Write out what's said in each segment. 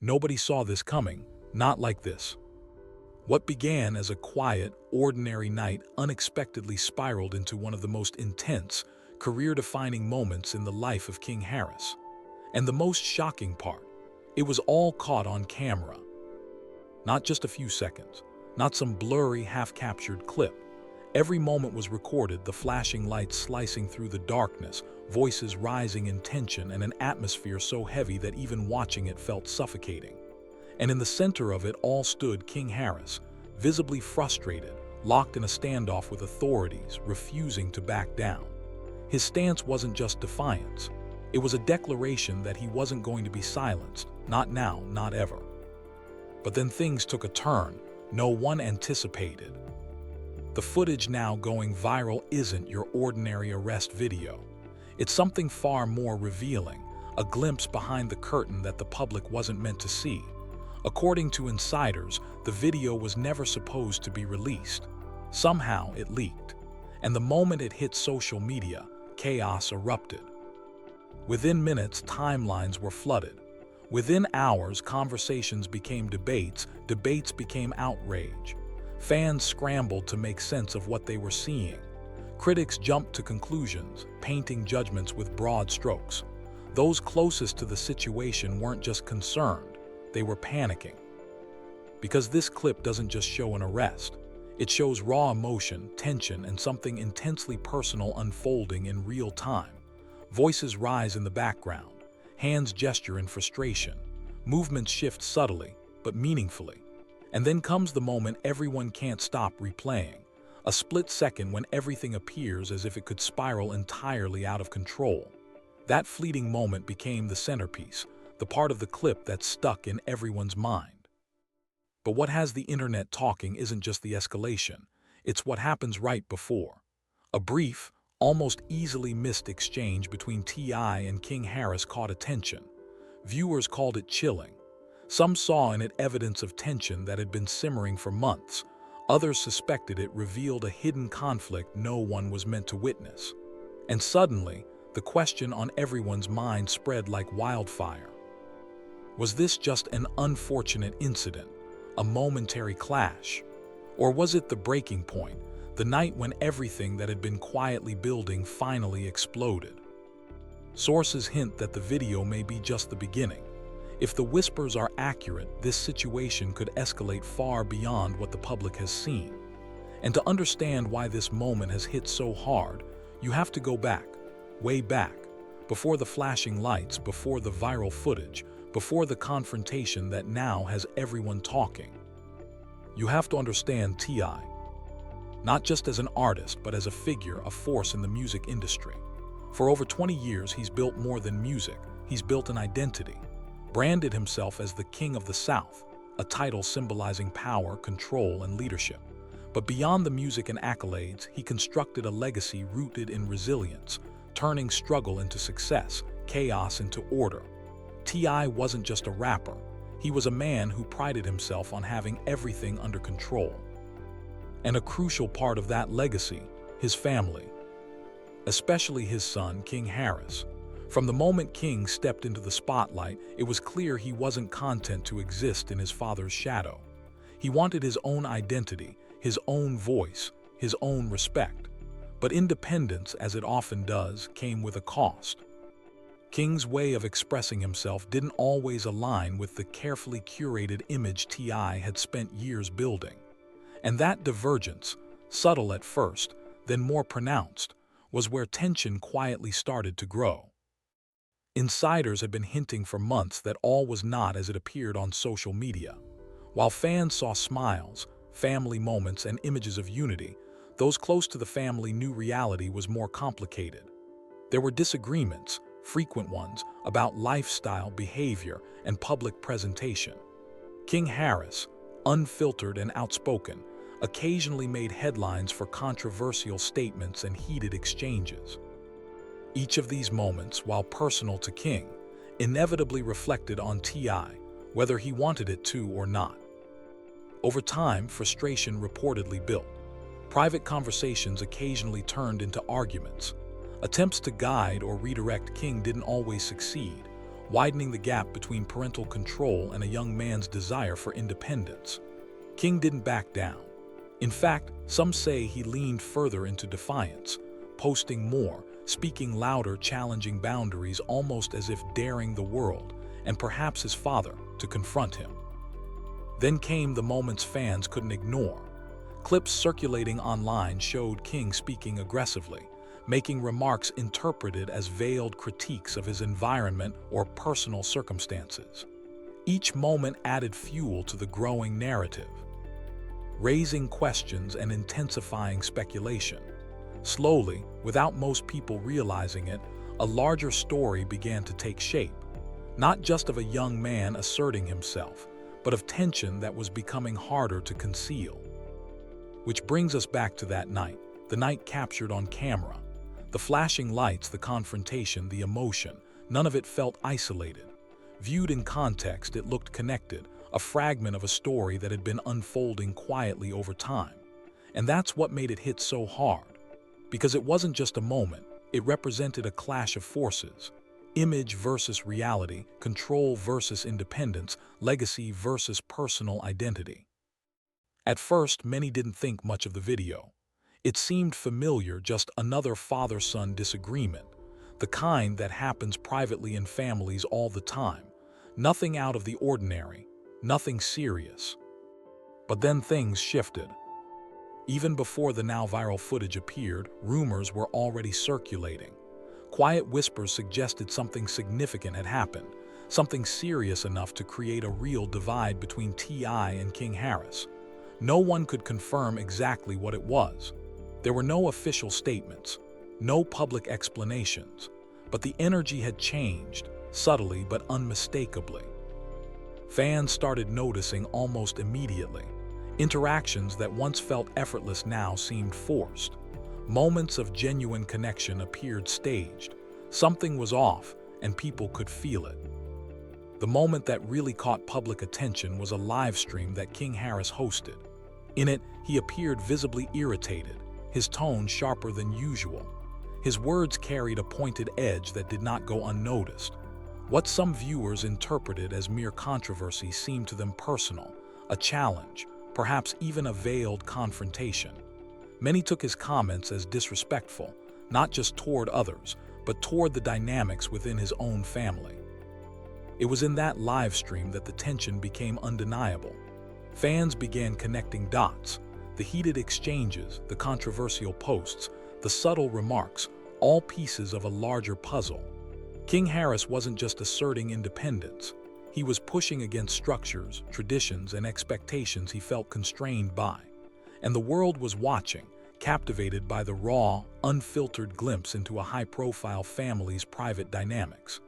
Nobody saw this coming, not like this. What began as a quiet, ordinary night unexpectedly spiraled into one of the most intense, career-defining moments in the life of King Harris. And the most shocking part, it was all caught on camera. Not just a few seconds, not some blurry, half-captured clip. Every moment was recorded, the flashing lights slicing through the darkness, voices rising in tension, and an atmosphere so heavy that even watching it felt suffocating. And in the center of it all stood King Harris, visibly frustrated, locked in a standoff with authorities, refusing to back down. His stance wasn't just defiance. It was a declaration that he wasn't going to be silenced, not now, not ever. But then things took a turn no one anticipated. The footage now going viral isn't your ordinary arrest video. It's something far more revealing, a glimpse behind the curtain that the public wasn't meant to see. According to insiders, the video was never supposed to be released. Somehow it leaked, and the moment it hit social media, chaos erupted. Within minutes, timelines were flooded. Within hours, conversations became debates, debates became outrage. Fans scrambled to make sense of what they were seeing. Critics jumped to conclusions, painting judgments with broad strokes. Those closest to the situation weren't just concerned, they were panicking. Because this clip doesn't just show an arrest. It shows raw emotion, tension, and something intensely personal unfolding in real time. Voices rise in the background. Hands gesture in frustration. Movements shift subtly, but meaningfully. And then comes the moment everyone can't stop replaying. A split second when everything appears as if it could spiral entirely out of control. That fleeting moment became the centerpiece, the part of the clip that stuck in everyone's mind. But what has the internet talking isn't just the escalation, it's what happens right before. A brief, almost easily missed exchange between T.I. and King Harris caught attention. Viewers called it chilling. Some saw in it evidence of tension that had been simmering for months. Others suspected it revealed a hidden conflict no one was meant to witness. And suddenly, the question on everyone's mind spread like wildfire. Was this just an unfortunate incident, a momentary clash? Or was it the breaking point? The night when everything that had been quietly building finally exploded. Sources hint that the video may be just the beginning. If the whispers are accurate, this situation could escalate far beyond what the public has seen. And to understand why this moment has hit so hard, you have to go back, way back, before the flashing lights, before the viral footage, before the confrontation that now has everyone talking. You have to understand T.I. Not just as an artist, but as a figure, a force in the music industry. For over 20 years, he's built more than music. He's built an identity, branded himself as the King of the South, a title symbolizing power, control, and leadership. But beyond the music and accolades, he constructed a legacy rooted in resilience, turning struggle into success, chaos into order. T.I. wasn't just a rapper. He was a man who prided himself on having everything under control. And a crucial part of that legacy, his family. Especially his son, King Harris. From the moment King stepped into the spotlight, it was clear he wasn't content to exist in his father's shadow. He wanted his own identity, his own voice, his own respect. But independence, as it often does, came with a cost. King's way of expressing himself didn't always align with the carefully curated image T.I. had spent years building. And that divergence, subtle at first, then more pronounced, was where tension quietly started to grow. Insiders had been hinting for months that all was not as it appeared on social media. While fans saw smiles, family moments, and images of unity, those close to the family knew reality was more complicated. There were disagreements, frequent ones, about lifestyle, behavior, and public presentation. King Harris, unfiltered and outspoken, occasionally made headlines for controversial statements and heated exchanges. Each of these moments, while personal to King, inevitably reflected on T.I., whether he wanted it to or not. Over time, frustration reportedly built. Private conversations occasionally turned into arguments. Attempts to guide or redirect King didn't always succeed. widening the gap between parental control and a young man's desire for independence. King didn't back down. In fact, some say he leaned further into defiance, posting more, speaking louder, challenging boundaries almost as if daring the world, and perhaps his father, to confront him. Then came the moments fans couldn't ignore. Clips circulating online showed King speaking aggressively, making remarks interpreted as veiled critiques of his environment or personal circumstances. Each moment added fuel to the growing narrative, raising questions and intensifying speculation. Slowly, without most people realizing it, a larger story began to take shape, not just of a young man asserting himself, but of tension that was becoming harder to conceal. Which brings us back to that night, the night captured on camera. The flashing lights, the confrontation, the emotion, none of it felt isolated. Viewed in context, it looked connected, a fragment of a story that had been unfolding quietly over time. And that's what made it hit so hard. Because it wasn't just a moment, it represented a clash of forces. Image versus reality, control versus independence, legacy versus personal identity. At first, many didn't think much of the video. It seemed familiar, just another father-son disagreement, the kind that happens privately in families all the time. Nothing out of the ordinary, nothing serious. But then things shifted. Even before the now viral footage appeared, rumors were already circulating. Quiet whispers suggested something significant had happened, something serious enough to create a real divide between T.I. and King Harris. No one could confirm exactly what it was. There were no official statements, no public explanations, but the energy had changed, subtly but unmistakably. Fans started noticing almost immediately. Interactions that once felt effortless now seemed forced. Moments of genuine connection appeared staged. Something was off, and people could feel it. The moment that really caught public attention was a live stream that King Harris hosted. In it, he appeared visibly irritated, his tone sharper than usual. His words carried a pointed edge that did not go unnoticed. What some viewers interpreted as mere controversy seemed to them personal, a challenge, perhaps even a veiled confrontation. Many took his comments as disrespectful, not just toward others, but toward the dynamics within his own family. It was in that live stream that the tension became undeniable. Fans began connecting dots. The heated exchanges, the controversial posts, the subtle remarks, all pieces of a larger puzzle. King Harris wasn't just asserting independence. He was pushing against structures, traditions, and expectations he felt constrained by. And the world was watching, captivated by the raw, unfiltered glimpse into a high-profile family's private dynamics.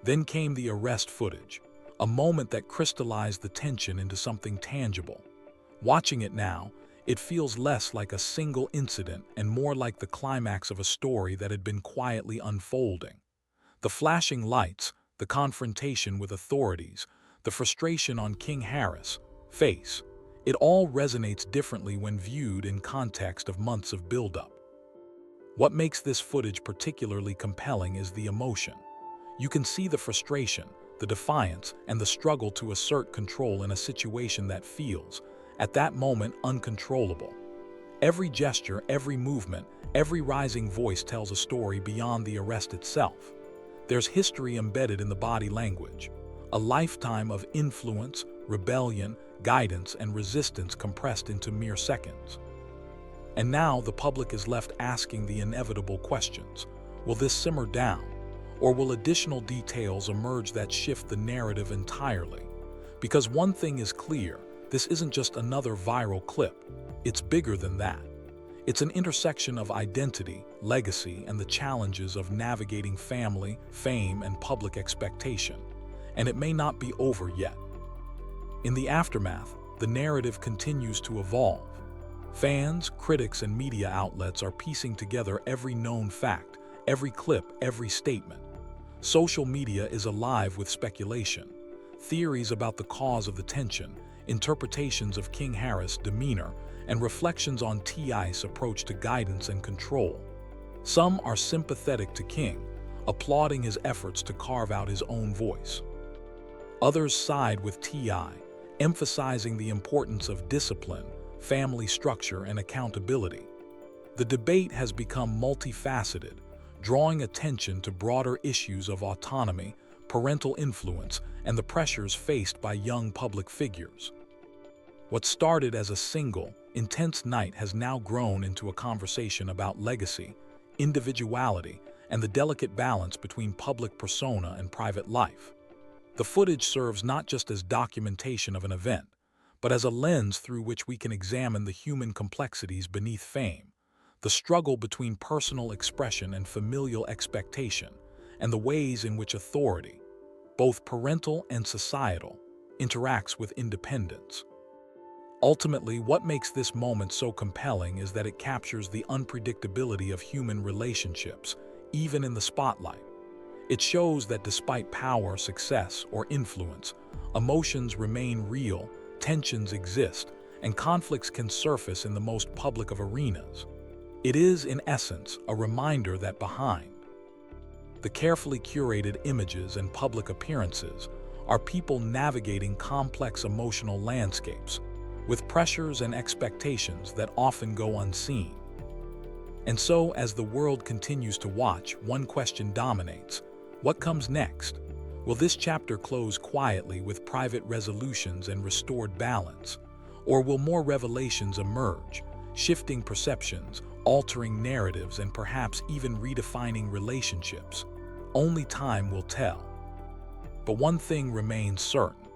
Then came the arrest footage, a moment that crystallized the tension into something tangible. Watching it now, it feels less like a single incident and more like the climax of a story that had been quietly unfolding. The flashing lights, the confrontation with authorities, the frustration on King Harris' face, it all resonates differently when viewed in context of months of buildup. What makes this footage particularly compelling is the emotion. You can see the frustration, the defiance, and the struggle to assert control in a situation that feels, at that moment, uncontrollable. Every gesture, every movement, every rising voice tells a story beyond the arrest itself. There's history embedded in the body language, a lifetime of influence, rebellion, guidance, and resistance compressed into mere seconds. And now the public is left asking the inevitable questions. Will this simmer down? Or will additional details emerge that shift the narrative entirely? Because one thing is clear, this isn't just another viral clip. It's bigger than that. It's an intersection of identity, legacy, and the challenges of navigating family, fame, and public expectation. And it may not be over yet. In the aftermath, the narrative continues to evolve. Fans, critics, and media outlets are piecing together every known fact, every clip, every statement. Social media is alive with speculation, theories about the cause of the tension, interpretations of King Harris' demeanor, and reflections on T.I.'s approach to guidance and control. Some are sympathetic to King, applauding his efforts to carve out his own voice. Others side with T.I., emphasizing the importance of discipline, family structure, and accountability. The debate has become multifaceted, drawing attention to broader issues of autonomy, parental influence, and the pressures faced by young public figures. What started as a single, intense night has now grown into a conversation about legacy, individuality, and the delicate balance between public persona and private life. The footage serves not just as documentation of an event, but as a lens through which we can examine the human complexities beneath fame, the struggle between personal expression and familial expectation, and the ways in which authority, both parental and societal, interacts with independence. Ultimately, what makes this moment so compelling is that it captures the unpredictability of human relationships, even in the spotlight. It shows that despite power, success, or influence, emotions remain real, tensions exist, and conflicts can surface in the most public of arenas. It is, in essence, a reminder that behind the carefully curated images and public appearances are people navigating complex emotional landscapes, with pressures and expectations that often go unseen. And so, as the world continues to watch, one question dominates: what comes next? Will this chapter close quietly with private resolutions and restored balance? Or will more revelations emerge, shifting perceptions, altering narratives, and perhaps even redefining relationships? Only time will tell. But one thing remains certain: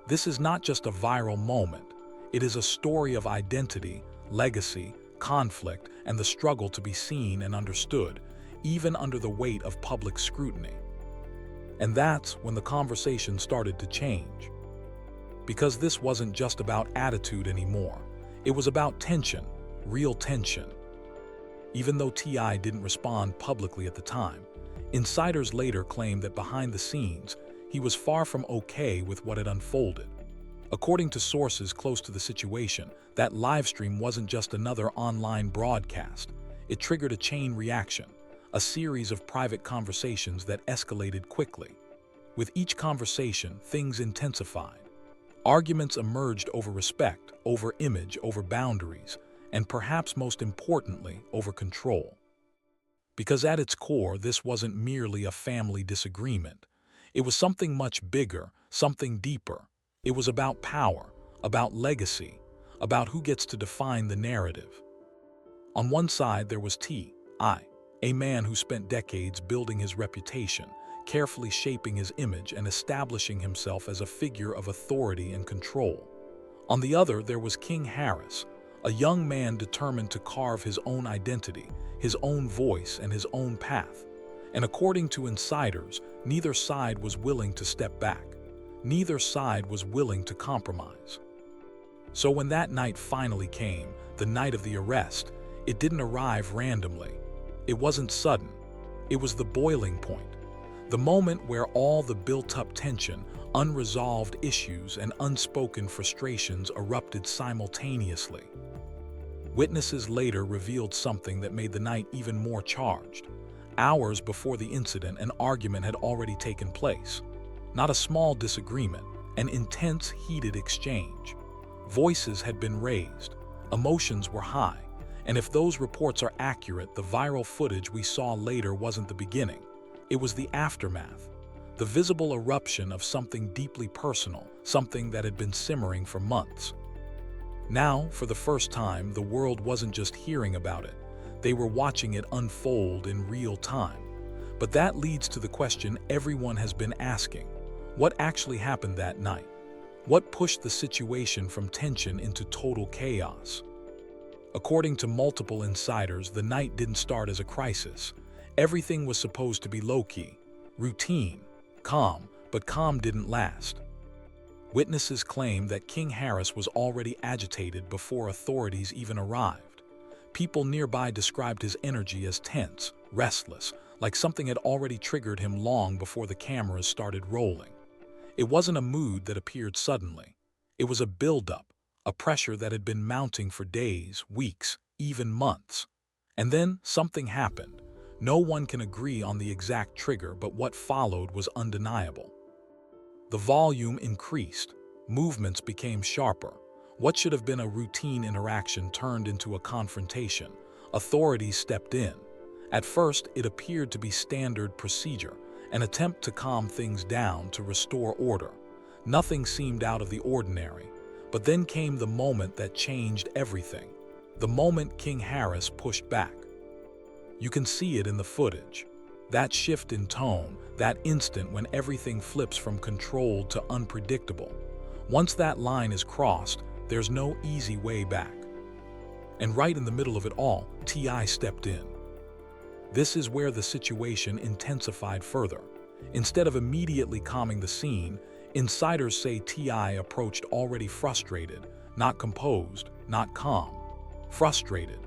this is not just a viral moment. It is a story of identity, legacy, conflict, and the struggle to be seen and understood, even under the weight of public scrutiny. And that's when the conversation started to change. Because this wasn't just about attitude anymore. It was about tension, real tension. Even though T.I. didn't respond publicly at the time, insiders later claimed that behind the scenes, he was far from okay with what had unfolded. According to sources close to the situation, that livestream wasn't just another online broadcast. It triggered a chain reaction, a series of private conversations that escalated quickly. With each conversation, things intensified. Arguments emerged over respect, over image, over boundaries, and perhaps most importantly, over control. Because at its core, this wasn't merely a family disagreement. It was something much bigger, something deeper. It was about power, about legacy, about who gets to define the narrative. On one side, there was T.I., a man who spent decades building his reputation, carefully shaping his image and establishing himself as a figure of authority and control. On the other, there was King Harris, a young man determined to carve his own identity, his own voice, and his own path. And according to insiders, neither side was willing to step back. Neither side was willing to compromise. So when that night finally came, the night of the arrest, it didn't arrive randomly. It wasn't sudden. It was the boiling point. The moment where all the built-up tension, unresolved issues, and unspoken frustrations erupted simultaneously. Witnesses later revealed something that made the night even more charged. Hours before the incident, an argument had already taken place. Not a small disagreement, an intense, heated exchange. Voices had been raised, emotions were high, and if those reports are accurate, the viral footage we saw later wasn't the beginning. It was the aftermath, the visible eruption of something deeply personal, something that had been simmering for months. Now, for the first time, the world wasn't just hearing about it. They were watching it unfold in real time. But that leads to the question everyone has been asking. What actually happened that night? What pushed the situation from tension into total chaos? According to multiple insiders, the night didn't start as a crisis. Everything was supposed to be low-key, routine, calm, but calm didn't last. Witnesses claim that King Harris was already agitated before authorities even arrived. People nearby described his energy as tense, restless, like something had already triggered him long before the cameras started rolling. It wasn't a mood that appeared suddenly. It was a buildup, a pressure that had been mounting for days, weeks, even months. And then something happened. No one can agree on the exact trigger, but what followed was undeniable. The volume increased, movements became sharper. What should have been a routine interaction turned into a confrontation. Authorities stepped in. At first, it appeared to be standard procedure, an attempt to calm things down, to restore order. Nothing seemed out of the ordinary. But then came the moment that changed everything. The moment King Harris pushed back. You can see it in the footage. That shift in tone, that instant when everything flips from controlled to unpredictable. Once that line is crossed, there's no easy way back. And right in the middle of it all, T.I. stepped in. This is where the situation intensified further. Instead of immediately calming the scene, insiders say T.I. approached already frustrated, not composed, not calm. Frustrated.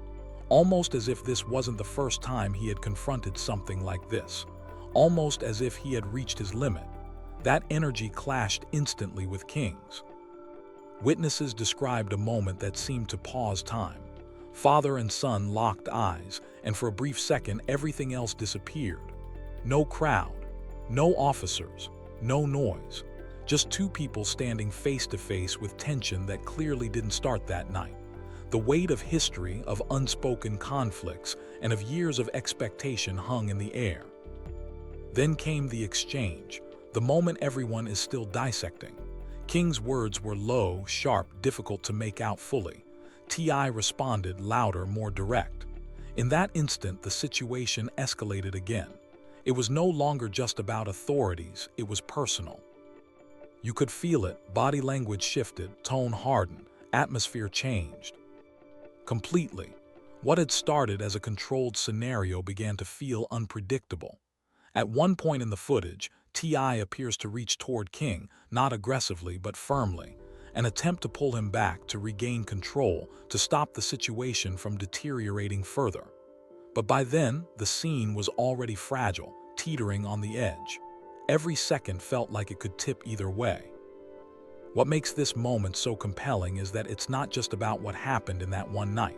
Almost as if this wasn't the first time he had confronted something like this. Almost as if he had reached his limit. That energy clashed instantly with King's. Witnesses described a moment that seemed to pause time. Father and son locked eyes, and for a brief second everything else disappeared. No crowd, no officers, no noise. Just two people standing face to face with tension that clearly didn't start that night. The weight of history, of unspoken conflicts, and of years of expectation hung in the air. Then came the exchange, the moment everyone is still dissecting. King's words were low, sharp, difficult to make out fully. T.I. responded louder, more direct. In that instant, the situation escalated again. It was no longer just about authorities, it was personal. You could feel it, body language shifted, tone hardened, atmosphere changed. Completely. What had started as a controlled scenario began to feel unpredictable. At one point in the footage, T.I. appears to reach toward King, not aggressively but firmly, an attempt to pull him back, to regain control, to stop the situation from deteriorating further. But by then, the scene was already fragile, teetering on the edge. Every second felt like it could tip either way. What makes this moment so compelling is that it's not just about what happened in that one night.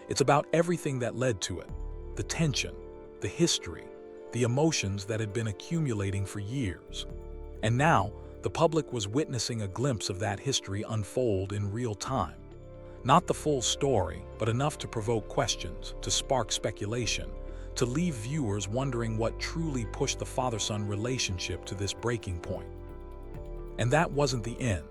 It's about everything that led to it. The tension, the history, the emotions that had been accumulating for years. And now, the public was witnessing a glimpse of that history unfold in real time. Not the full story, but enough to provoke questions, to spark speculation, to leave viewers wondering what truly pushed the father-son relationship to this breaking point. And that wasn't the end.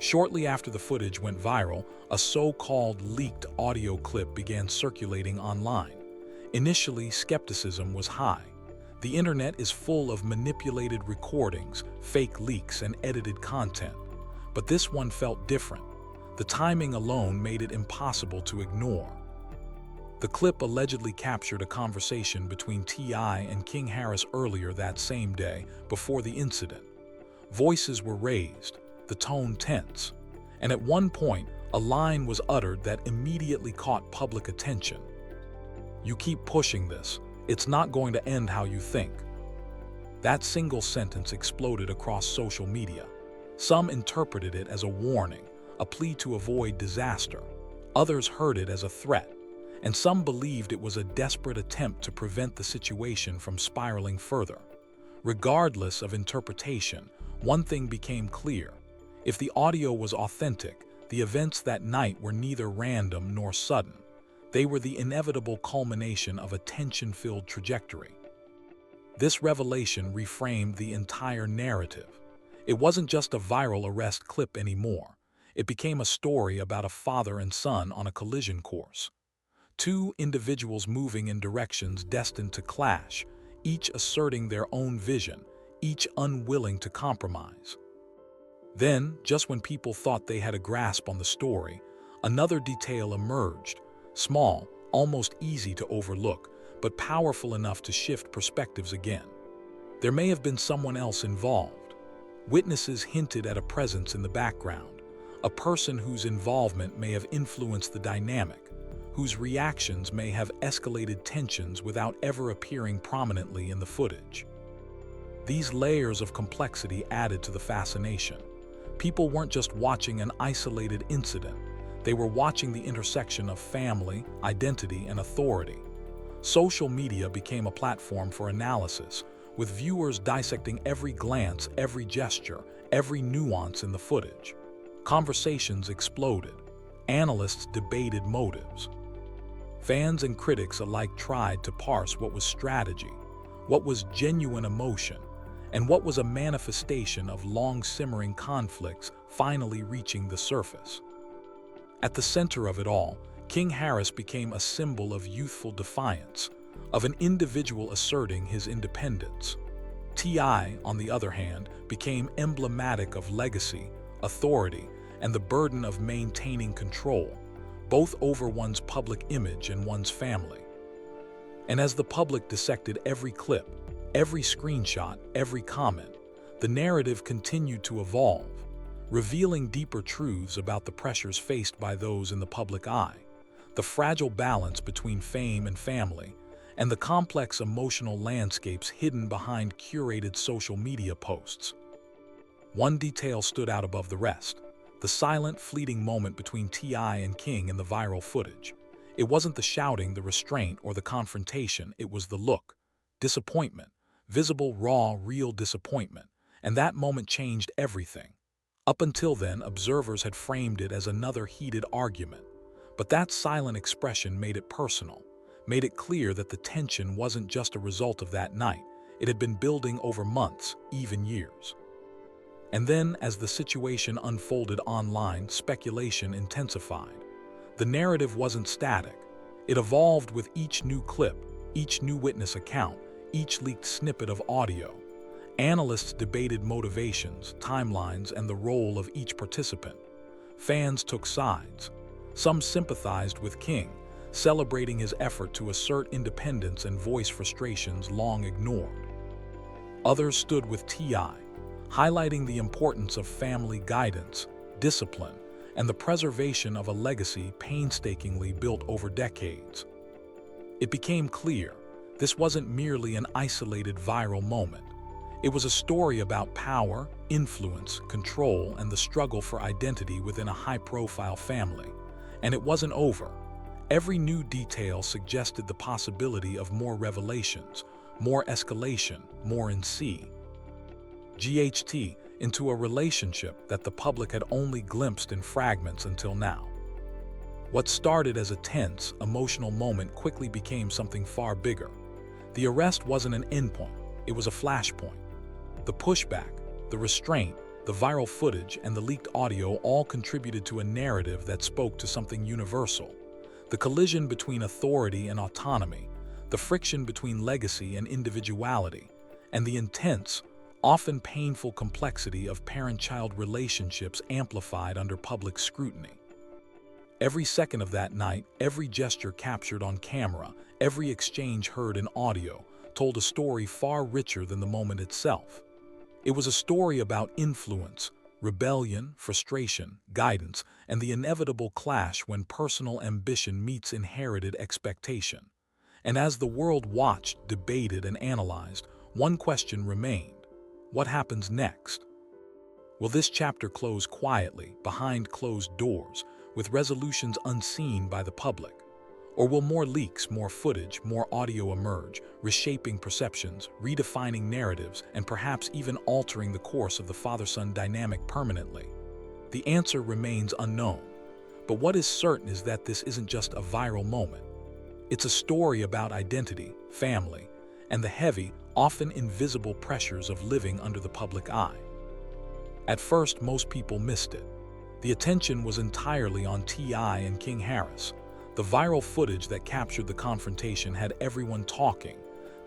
Shortly after the footage went viral, a so-called leaked audio clip began circulating online. Initially, skepticism was high. The internet is full of manipulated recordings, fake leaks, and edited content. But this one felt different. The timing alone made it impossible to ignore. The clip allegedly captured a conversation between T.I. and King Harris earlier that same day, before the incident. Voices were raised, the tone tense, and at one point, a line was uttered that immediately caught public attention. "You keep pushing this, it's not going to end how you think." That single sentence exploded across social media. Some interpreted it as a warning, a plea to avoid disaster. Others heard it as a threat, and some believed it was a desperate attempt to prevent the situation from spiraling further. Regardless of interpretation, one thing became clear. If the audio was authentic, the events that night were neither random nor sudden. They were the inevitable culmination of a tension-filled trajectory. This revelation reframed the entire narrative. It wasn't just a viral arrest clip anymore. It became a story about a father and son on a collision course. Two individuals moving in directions destined to clash, each asserting their own vision, each unwilling to compromise. Then, just when people thought they had a grasp on the story, another detail emerged, small, almost easy to overlook, but powerful enough to shift perspectives again. There may have been someone else involved. Witnesses hinted at a presence in the background, a person whose involvement may have influenced the dynamic, whose reactions may have escalated tensions without ever appearing prominently in the footage. These layers of complexity added to the fascination. People weren't just watching an isolated incident. They were watching the intersection of family, identity, and authority. social media became a platform for analysis, with viewers dissecting every glance, every gesture, every nuance in the footage. Conversations exploded. Analysts debated motives. Fans and critics alike tried to parse what was strategy, what was genuine emotion, and what was a manifestation of long-simmering conflicts finally reaching the surface. At the center of it all, King Harris became a symbol of youthful defiance, of an individual asserting his independence. T.I., on the other hand, became emblematic of legacy, authority, and the burden of maintaining control, both over one's public image and one's family. And as the public dissected every clip, every screenshot, every comment, the narrative continued to evolve, revealing deeper truths about the pressures faced by those in the public eye, the fragile balance between fame and family, and the complex emotional landscapes hidden behind curated social media posts. One detail stood out above the rest: the silent, fleeting moment between T.I. and King in the viral footage. It wasn't the shouting, the restraint, or the confrontation, it was the look. Disappointment. Visible, raw, real disappointment. And that moment changed everything. Up until then, observers had framed it as another heated argument. But that silent expression made it personal, made it clear that the tension wasn't just a result of that night. It had been building over months, even years. And then, as the situation unfolded online, speculation intensified. The narrative wasn't static. It evolved with each new clip, each new witness account, each leaked snippet of audio. Analysts debated motivations, timelines, and the role of each participant. Fans took sides. Some sympathized with King, celebrating his effort to assert independence and voice frustrations long ignored. Others stood with T.I., highlighting the importance of family guidance, discipline, and the preservation of a legacy painstakingly built over decades. It became clear this wasn't merely an isolated viral moment. It was a story about power, influence, control, and the struggle for identity within a high-profile family. And it wasn't over. Every new detail suggested the possibility of more revelations, more escalation, more GHT into a relationship that the public had only glimpsed in fragments until now. What started as a tense, emotional moment quickly became something far bigger. The arrest wasn't an endpoint, it was a flashpoint. The pushback, the restraint, the viral footage, and the leaked audio all contributed to a narrative that spoke to something universal. The collision between authority and autonomy, the friction between legacy and individuality, and the intense, often painful complexity of parent-child relationships amplified under public scrutiny. Every second of that night, every gesture captured on camera, every exchange heard in audio, told a story far richer than the moment itself. It was a story about influence, rebellion, frustration, guidance, and the inevitable clash when personal ambition meets inherited expectation. And as the world watched, debated, and analyzed, one question remained: what happens next? Will this chapter close quietly, behind closed doors, with resolutions unseen by the public? Or will more leaks, more footage, more audio emerge, reshaping perceptions, redefining narratives, and perhaps even altering the course of the father-son dynamic permanently? The answer remains unknown. But what is certain is that this isn't just a viral moment. It's a story about identity, family, and the heavy, often invisible pressures of living under the public eye. At first, most people missed it. The attention was entirely on T.I. and King Harris. The viral footage that captured the confrontation had everyone talking,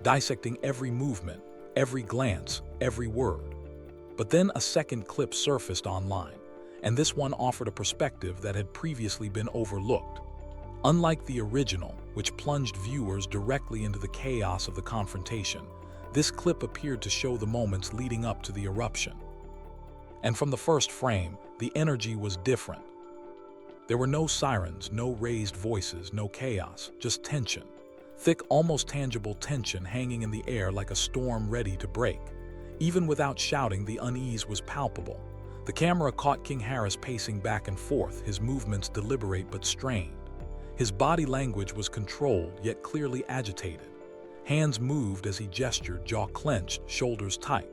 dissecting every movement, every glance, every word. But then a second clip surfaced online, and this one offered a perspective that had previously been overlooked. Unlike the original, which plunged viewers directly into the chaos of the confrontation, this clip appeared to show the moments leading up to the eruption. And from the first frame, the energy was different. There were no sirens, no raised voices, no chaos, just tension. Thick, almost tangible tension hanging in the air like a storm ready to break. Even without shouting, the unease was palpable. The camera caught King Harris pacing back and forth, his movements deliberate but strained. His body language was controlled yet clearly agitated. Hands moved as he gestured, jaw clenched, shoulders tight.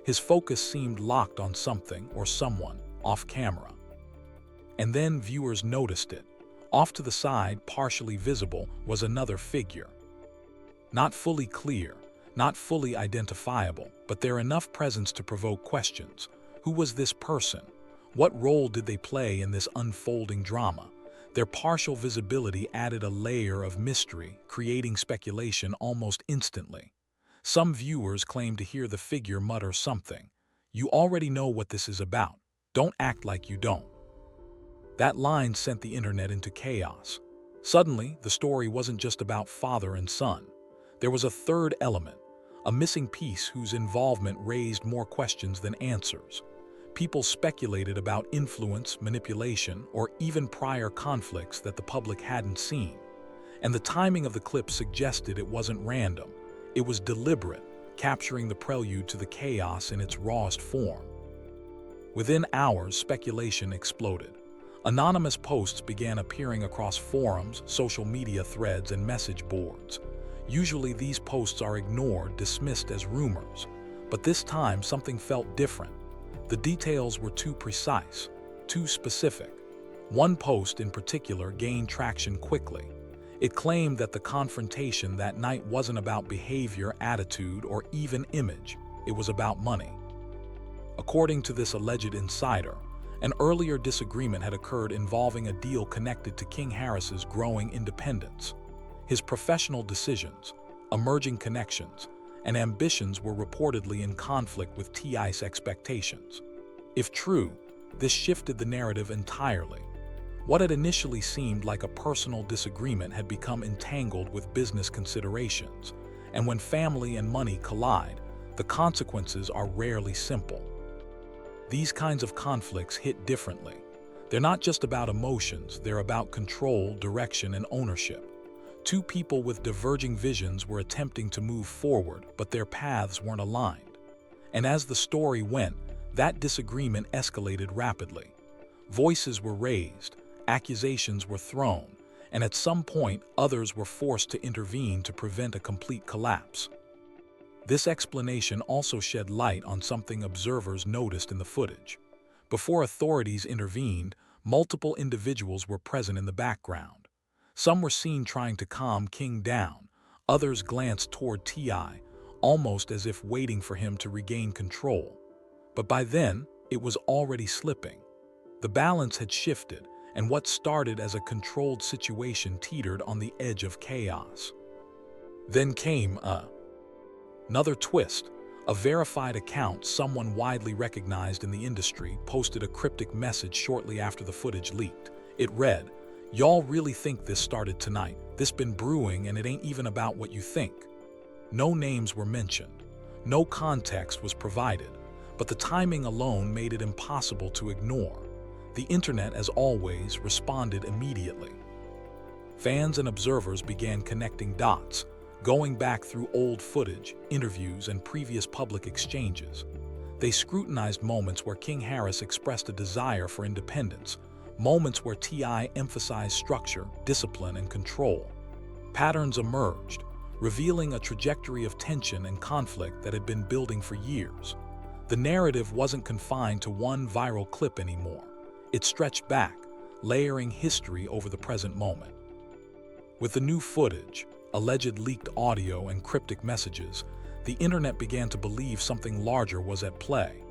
His focus seemed locked on something or someone off camera. And then viewers noticed it. Off to the side, partially visible, was another figure. Not fully clear, not fully identifiable, but there enough presence to provoke questions. Who was this person? What role did they play in this unfolding drama? Their partial visibility added a layer of mystery, creating speculation almost instantly. Some viewers claimed to hear the figure mutter something. "You already know what this is about. Don't act like you don't." That line sent the internet into chaos. Suddenly, the story wasn't just about father and son. There was a third element, a missing piece whose involvement raised more questions than answers. People speculated about influence, manipulation, or even prior conflicts that the public hadn't seen. And the timing of the clip suggested it wasn't random. It was deliberate, capturing the prelude to the chaos in its rawest form. Within hours, speculation exploded. Anonymous posts began appearing across forums, social media threads, and message boards. Usually these posts are ignored, dismissed as rumors. But this time something felt different. The details were too precise, too specific. One post in particular gained traction quickly. It claimed that the confrontation that night wasn't about behavior, attitude, or even image. It was about money. According to this alleged insider, an earlier disagreement had occurred involving a deal connected to King Harris's growing independence. His professional decisions, emerging connections, and ambitions were reportedly in conflict with T.I.'s expectations. If true, this shifted the narrative entirely. What had initially seemed like a personal disagreement had become entangled with business considerations, and when family and money collide, the consequences are rarely simple. These kinds of conflicts hit differently. They're not just about emotions, they're about control, direction, and ownership. Two people with diverging visions were attempting to move forward, but their paths weren't aligned. And as the story went, that disagreement escalated rapidly. Voices were raised, accusations were thrown, and at some point, others were forced to intervene to prevent a complete collapse. This explanation also shed light on something observers noticed in the footage. Before authorities intervened, multiple individuals were present in the background. Some were seen trying to calm King down, others glanced toward T.I., almost as if waiting for him to regain control. But by then, it was already slipping. The balance had shifted, and what started as a controlled situation teetered on the edge of chaos. Then came another twist. A verified account, someone widely recognized in the industry, posted a cryptic message shortly after the footage leaked. It read, "Y'all really think this started tonight? This been brewing and it ain't even about what you think." No names were mentioned. No context was provided, but the timing alone made it impossible to ignore. The internet, as always, responded immediately. Fans and observers began connecting dots, going back through old footage, interviews, and previous public exchanges. They scrutinized moments where King Harris expressed a desire for independence, moments where T.I. emphasized structure, discipline, and control. Patterns emerged, revealing a trajectory of tension and conflict that had been building for years. The narrative wasn't confined to one viral clip anymore. It stretched back, layering history over the present moment. With the new footage, alleged leaked audio, and cryptic messages, the internet began to believe something larger was at play.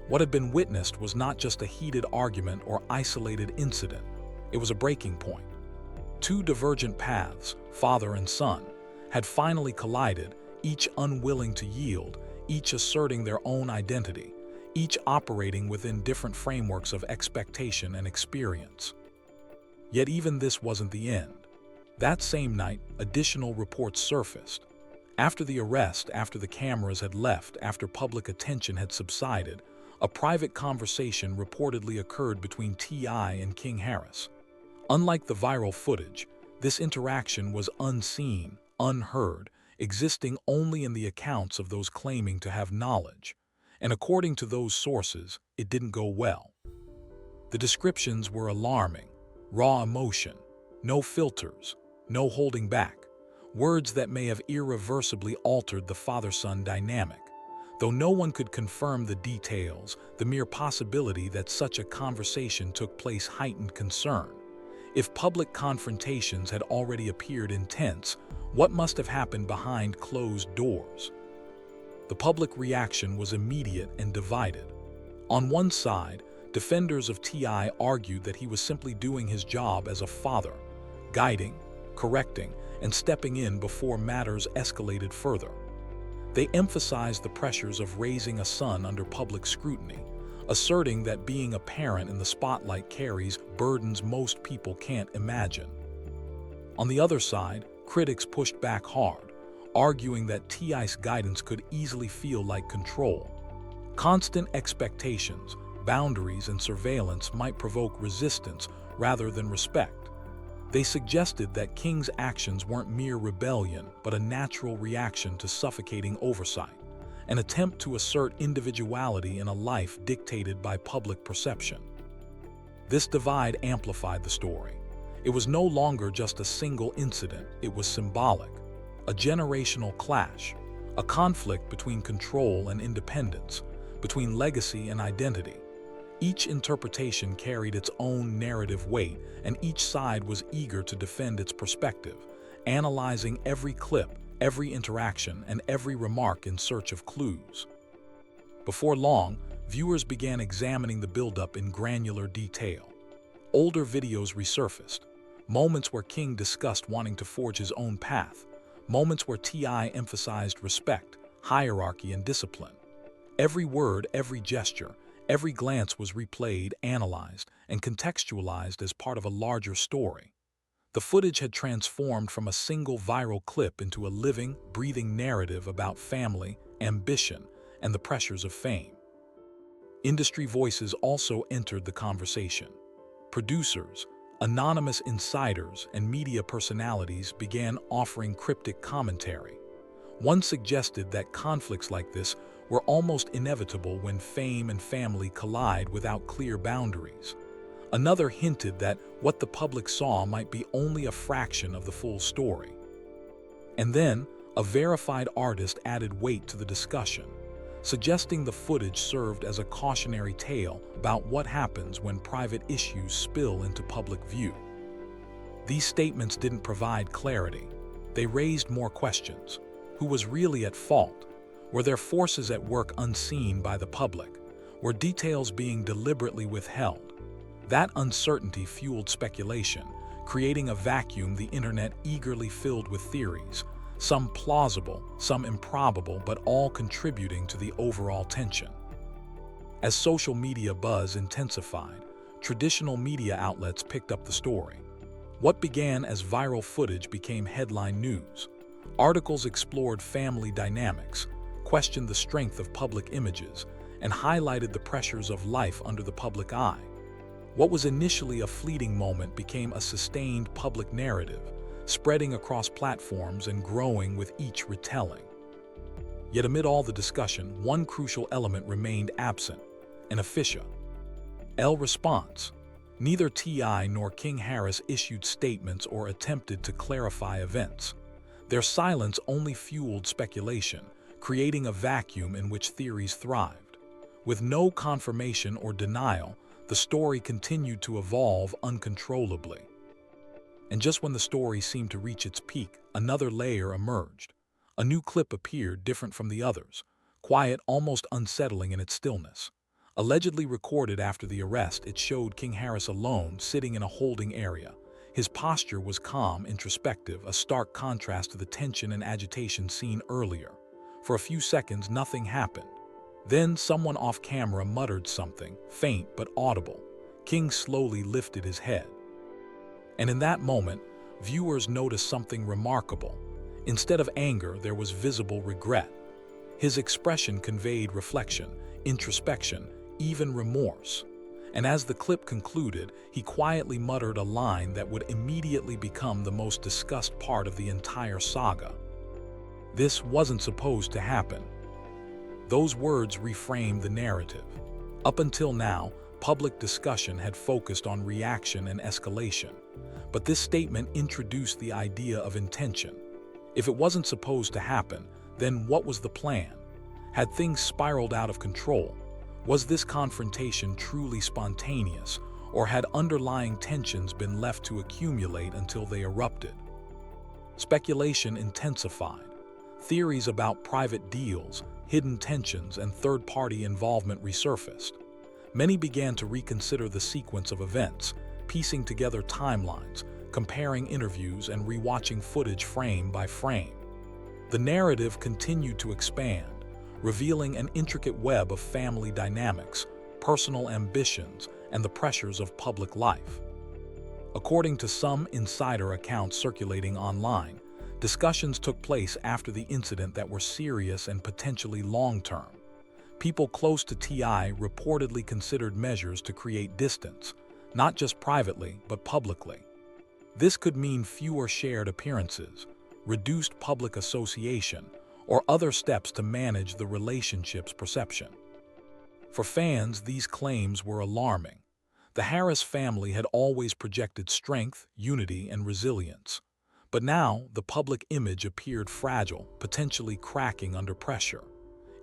What had been witnessed was not just a heated argument or isolated incident. It was a breaking point. Two divergent paths, father and son, had finally collided, each unwilling to yield, each asserting their own identity, each operating within different frameworks of expectation and experience. Yet even this wasn't the end. That same night, additional reports surfaced. After the arrest, after the cameras had left, after public attention had subsided, a private conversation reportedly occurred between T.I. and King Harris. Unlike the viral footage, this interaction was unseen, unheard, existing only in the accounts of those claiming to have knowledge. And according to those sources, it didn't go well. The descriptions were alarming: raw emotion, No filters, no holding back. Words that may have irreversibly altered the father-son dynamic. Though no one could confirm the details, the mere possibility that such a conversation took place heightened concern. If public confrontations had already appeared intense, what must have happened behind closed doors? The public reaction was immediate and divided. On one side, defenders of T.I. argued that he was simply doing his job as a father, guiding, correcting, and stepping in before matters escalated further. They emphasized the pressures of raising a son under public scrutiny, asserting that being a parent in the spotlight carries burdens most people can't imagine. On the other side, critics pushed back hard, arguing that T.I.'s guidance could easily feel like control. Constant expectations, boundaries, and surveillance might provoke resistance rather than respect. They suggested that King's actions weren't mere rebellion, but a natural reaction to suffocating oversight, an attempt to assert individuality in a life dictated by public perception. This divide amplified the story. It was no longer just a single incident, it was symbolic, a generational clash, a conflict between control and independence, between legacy and identity. Each interpretation carried its own narrative weight, and each side was eager to defend its perspective, analyzing every clip, every interaction, and every remark in search of clues. Before long, viewers began examining the buildup in granular detail. Older videos resurfaced, moments where King discussed wanting to forge his own path, moments where T.I. emphasized respect, hierarchy, and discipline. Every word, every gesture, every glance was replayed, analyzed, and contextualized as part of a larger story. The footage had transformed from a single viral clip into a living, breathing narrative about family, ambition, and the pressures of fame. Industry voices also entered the conversation. Producers, anonymous insiders, and media personalities began offering cryptic commentary. One suggested that conflicts like this were almost inevitable when fame and family collide without clear boundaries. Another hinted that what the public saw might be only a fraction of the full story. And then, a verified artist added weight to the discussion, suggesting the footage served as a cautionary tale about what happens when private issues spill into public view. These statements didn't provide clarity. They raised more questions. Who was really at fault? Were there forces at work unseen by the public? Were details being deliberately withheld? That uncertainty fueled speculation, creating a vacuum the internet eagerly filled with theories, some plausible, some improbable, but all contributing to the overall tension. As social media buzz intensified, traditional media outlets picked up the story. What began as viral footage became headline news. Articles explored family dynamics, questioned the strength of public images, and highlighted the pressures of life under the public eye. What was initially a fleeting moment became a sustained public narrative, spreading across platforms and growing with each retelling. Yet amid all the discussion, one crucial element remained absent: an official response. Neither T.I. nor King Harris issued statements or attempted to clarify events. Their silence only fueled speculation, creating a vacuum in which theories thrived. With no confirmation or denial, the story continued to evolve uncontrollably. And just when the story seemed to reach its peak, another layer emerged. A new clip appeared, different from the others, quiet, almost unsettling in its stillness. Allegedly recorded after the arrest, it showed King Harris alone, sitting in a holding area. His posture was calm, introspective, a stark contrast to the tension and agitation seen earlier. For a few seconds, nothing happened. Then someone off camera muttered something, faint but audible. King slowly lifted his head. And in that moment, viewers noticed something remarkable. Instead of anger, there was visible regret. His expression conveyed reflection, introspection, even remorse. And as the clip concluded, he quietly muttered a line that would immediately become the most discussed part of the entire saga. "This wasn't supposed to happen." Those words reframed the narrative. Up until now, public discussion had focused on reaction and escalation. But this statement introduced the idea of intention. If it wasn't supposed to happen, then what was the plan? Had things spiraled out of control? Was this confrontation truly spontaneous, or had underlying tensions been left to accumulate until they erupted? Speculation intensified. Theories about private deals, hidden tensions, and third-party involvement resurfaced. Many began to reconsider the sequence of events, piecing together timelines, comparing interviews, and rewatching footage frame by frame. The narrative continued to expand, revealing an intricate web of family dynamics, personal ambitions, and the pressures of public life. According to some insider accounts circulating online, discussions took place after the incident that were serious and potentially long-term. People close to T.I. reportedly considered measures to create distance, not just privately, but publicly. This could mean fewer shared appearances, reduced public association, or other steps to manage the relationship's perception. For fans, these claims were alarming. The Harris family had always projected strength, unity, and resilience. But now, the public image appeared fragile, potentially cracking under pressure.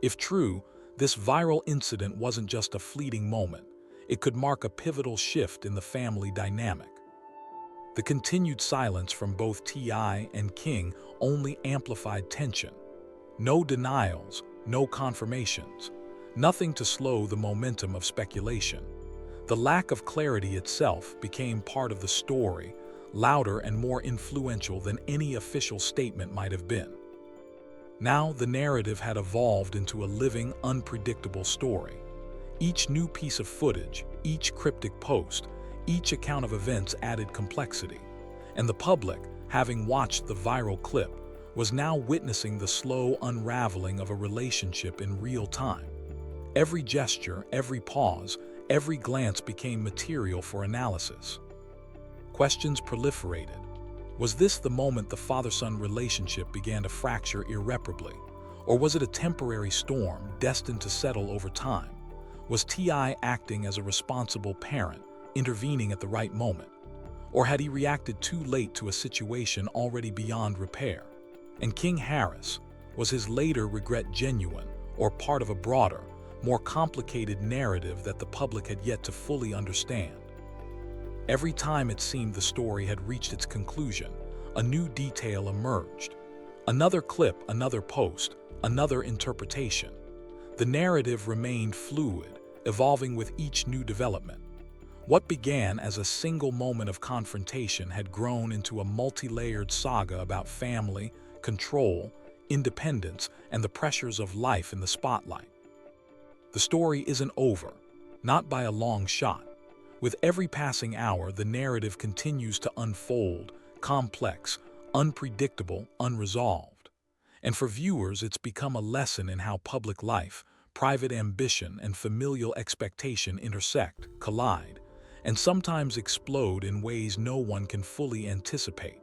If true, this viral incident wasn't just a fleeting moment. It could mark a pivotal shift in the family dynamic. The continued silence from both T.I. and King only amplified tension. No denials, no confirmations, nothing to slow the momentum of speculation. The lack of clarity itself became part of the story, louder and more influential than any official statement might have been. Now the narrative had evolved into a living, unpredictable story. Each new piece of footage, each cryptic post, each account of events added complexity, and the public, having watched the viral clip, was now witnessing the slow unraveling of a relationship in real time. Every gesture, every pause, every glance became material for analysis. Questions proliferated. Was this the moment the father-son relationship began to fracture irreparably? Or was it a temporary storm destined to settle over time? Was T.I. acting as a responsible parent, intervening at the right moment? Or had he reacted too late to a situation already beyond repair? And King Harris, was his later regret genuine, or part of a broader, more complicated narrative that the public had yet to fully understand? Every time it seemed the story had reached its conclusion, a new detail emerged. Another clip, another post, another interpretation. The narrative remained fluid, evolving with each new development. What began as a single moment of confrontation had grown into a multi-layered saga about family, control, independence, and the pressures of life in the spotlight. The story isn't over, not by a long shot. With every passing hour, the narrative continues to unfold, complex, unpredictable, unresolved. And for viewers, it's become a lesson in how public life, private ambition, and familial expectation intersect, collide, and sometimes explode in ways no one can fully anticipate.